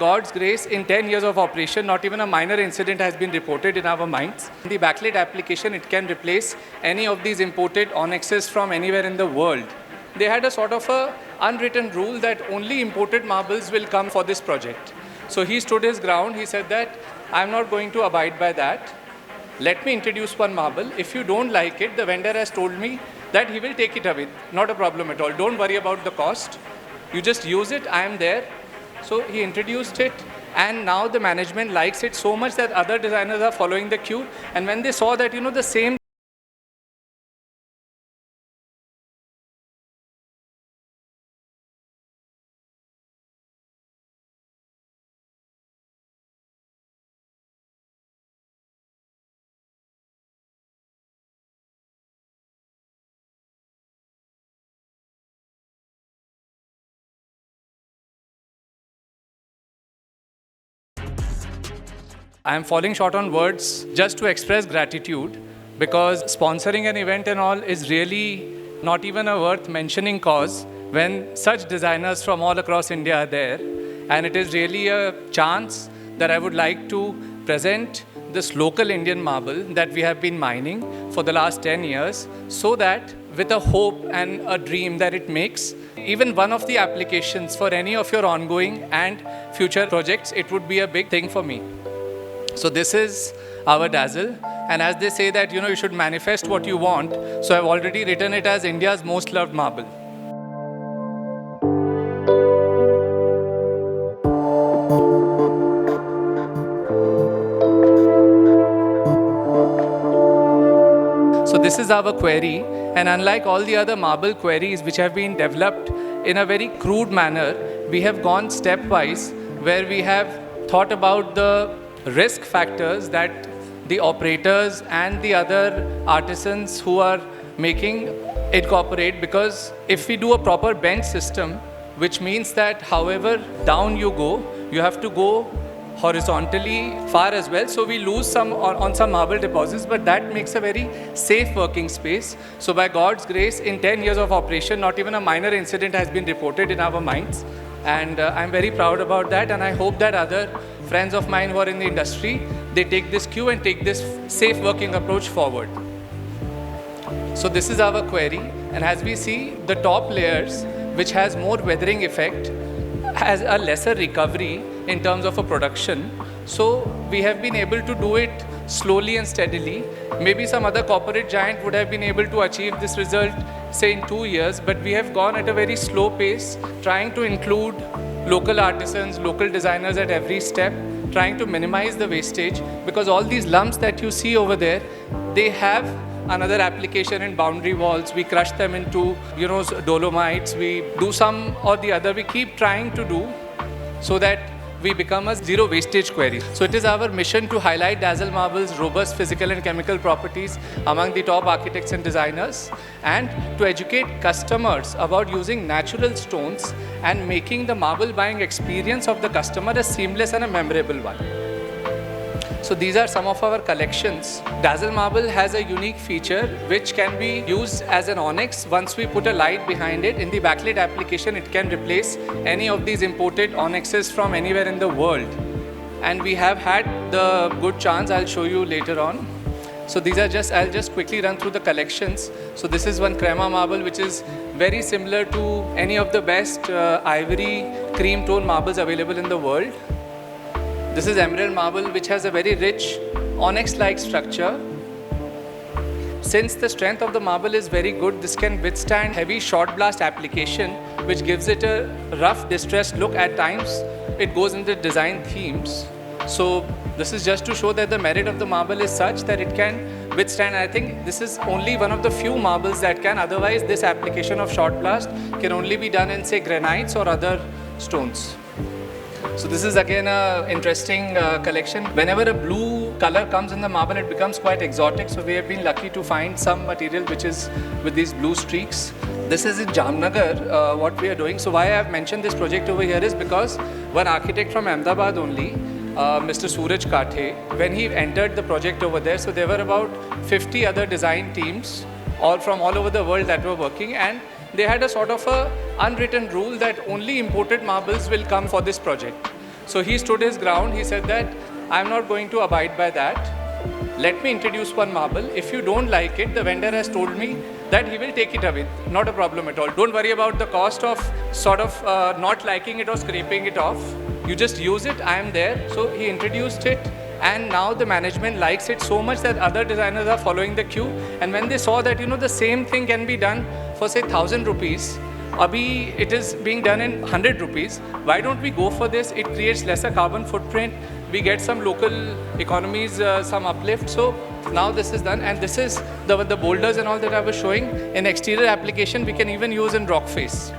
God's grace, in 10 years of operation, not even a minor incident has been reported in our mines. In the backlit application, it can replace any of these imported onyxes from anywhere in the world. They had a sort of a unwritten rule that only imported marbles will come for this project. So he stood his ground. He said that I'm not going to abide by that. Let me introduce one marble. If you don't like it, the vendor has told me that he will take it away. Not a problem at all. Don't worry about the cost. You just use it. I am there. So he introduced it, and now the management likes it so much that other designers are following the queue. And when they saw that, the same I am falling short on words just to express gratitude, because sponsoring an event and all is really not even a worth mentioning cause when such designers from all across India are there. And it is really a chance that I would like to present this local Indian marble that we have been mining for the last 10 years, so that with a hope and a dream that it makes even one of the applications for any of your ongoing and future projects, it would be a big thing for me. So this is our Dazzle, and as they say that you should manifest what you want, so I've already written it as India's most loved marble. So this is our query, and unlike all the other marble queries which have been developed in a very crude manner, we have gone stepwise, where we have thought about the risk factors that the operators and the other artisans who are making incorporate. Because if we do a proper bench system, which means that however down you go, you have to go horizontally far as well. So we lose some on some marble deposits, but that makes a very safe working space. So by God's grace, in 10 years of operation, not even a minor incident has been reported in our mines. And I'm very proud about that, and I hope that other friends of mine who are in the industry, they take this cue and take this safe working approach forward. So this is our query, and as we see, the top layers, which has more weathering effect, has a lesser recovery in terms of a production. So we have been able to do it slowly and steadily. Maybe some other corporate giant would have been able to achieve this result, say in 2 years, but we have gone at a very slow pace, trying to include local artisans, local designers at every step, trying to minimize the wastage, because all these lumps that you see over there, they have another application in boundary walls. We crush them into, dolomites. We do some or the other. We keep trying to do so that we become a zero wastage query. So it is our mission to highlight Dazzle Marble's robust physical and chemical properties among the top architects and designers, and to educate customers about using natural stones and making the marble buying experience of the customer a seamless and a memorable one. So these are some of our collections. Dazzle Marble has a unique feature which can be used as an onyx. Once we put a light behind it, in the backlit application, it can replace any of these imported onyxes from anywhere in the world. And we have had the good chance, I'll show you later on. So these are I'll just quickly run through the collections. So this is one crema marble, which is very similar to any of the best ivory cream tone marbles available in the world. This is emerald marble, which has a very rich onyx-like structure. Since the strength of the marble is very good, this can withstand heavy short blast application, which gives it a rough, distressed look. At times, it goes into design themes. So this is just to show that the merit of the marble is such that it can withstand. I think this is only one of the few marbles that can. Otherwise, this application of short blast can only be done in, say, granites or other stones. So this is again an interesting collection. Whenever a blue color comes in the marble, it becomes quite exotic. So we have been lucky to find some material which is with these blue streaks. This is in Jamnagar, what we are doing. So why I have mentioned this project over here is because one architect from Ahmedabad only, Mr. Suraj Kathe, when he entered the project over there, so there were about 50 other design teams, all from all over the world, that were working, and they had a sort of a unwritten rule that only imported marbles will come for this project. So he stood his ground. He said that I'm not going to abide by that. Let me introduce one marble. If you don't like it, the vendor has told me that he will take it away. Not a problem at all. Don't worry about the cost of sort of not liking it or scraping it off. You just use it. I am there. So he introduced it, and now the management likes it so much that other designers are following the queue. And when they saw that, the same thing can be done for say 1,000 rupees. Abhi it is being done in 100 rupees. Why don't we go for this? It creates lesser carbon footprint. We get some local economies, some uplift. So now this is done, and this is the boulders and all that I was showing. In exterior application, we can even use in rock face.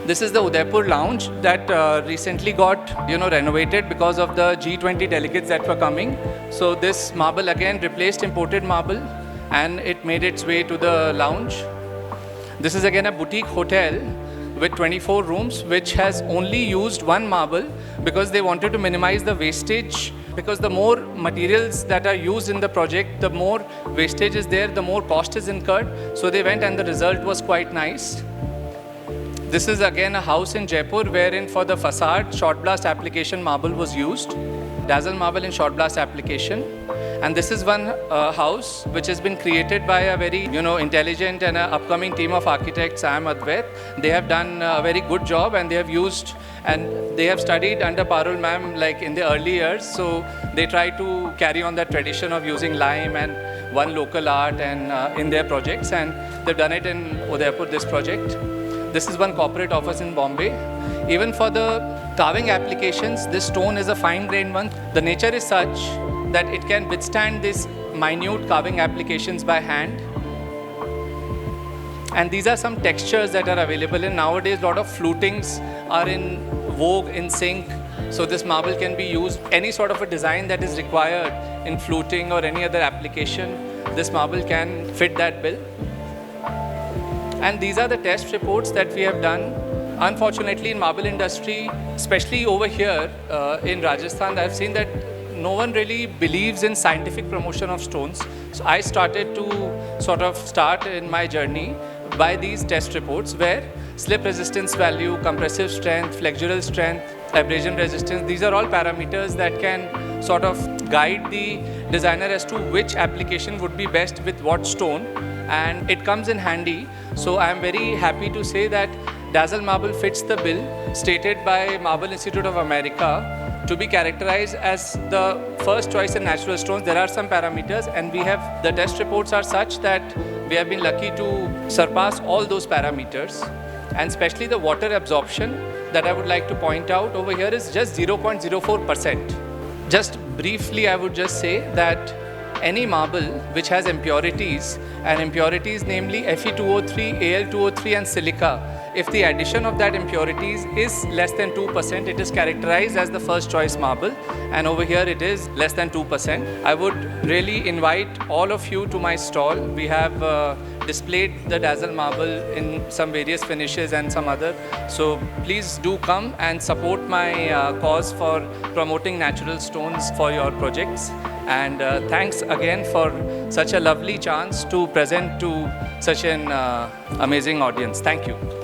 This is the Udaipur lounge that recently got renovated because of the G20 delegates that were coming. So this marble again replaced imported marble, and it made its way to the lounge. This is again a boutique hotel with 24 rooms, which has only used one marble because they wanted to minimize the wastage. Because the more materials that are used in the project, the more wastage is there, the more cost is incurred. So they went, and the result was quite nice. This is again a house in Jaipur wherein for the facade short blast application marble was used. Dazzle Marble in short blast application. And this is one house which has been created by a very intelligent and upcoming team of architects, I am Advait. They have done a very good job, and they have used and they have studied under Parul ma'am like in the early years. So they try to carry on that tradition of using lime and one local art and in their projects, and they've done it in Udaipur, this project. This is one corporate office in Bombay. Even for the carving applications, this stone is a fine-grained one. The nature is such that it can withstand these minute carving applications by hand. And these are some textures that are available. And nowadays, a lot of flutings are in vogue, in sync. So this marble can be used. Any sort of a design that is required in fluting or any other application, this marble can fit that bill. And these are the test reports that we have done. Unfortunately, in marble industry, especially over here in Rajasthan, I've seen that no one really believes in scientific promotion of stones. So I started to start in my journey by these test reports where slip resistance value, compressive strength, flexural strength, abrasion resistance, these are all parameters that can sort of guide the designer as to which application would be best with what stone, and it comes in handy. So I am very happy to say that Dazzle Marble fits the bill stated by Marble Institute of America to be characterized as the first choice in natural stones. There are some parameters, and the test reports are such that we have been lucky to surpass all those parameters. And especially the water absorption that I would like to point out over here is just 0.04%. Just briefly, I would just say that any marble which has impurities, and impurities namely Fe2O3, Al2O3 and silica, if the addition of that impurities is less than 2%, it is characterized as the first choice marble, and over here it is less than 2%. I would really invite all of you to my stall. We have displayed the Dazzle Marble in some various finishes and some other. So please do come and support my cause for promoting natural stones for your projects. And thanks again for such a lovely chance to present to such an amazing audience. Thank you.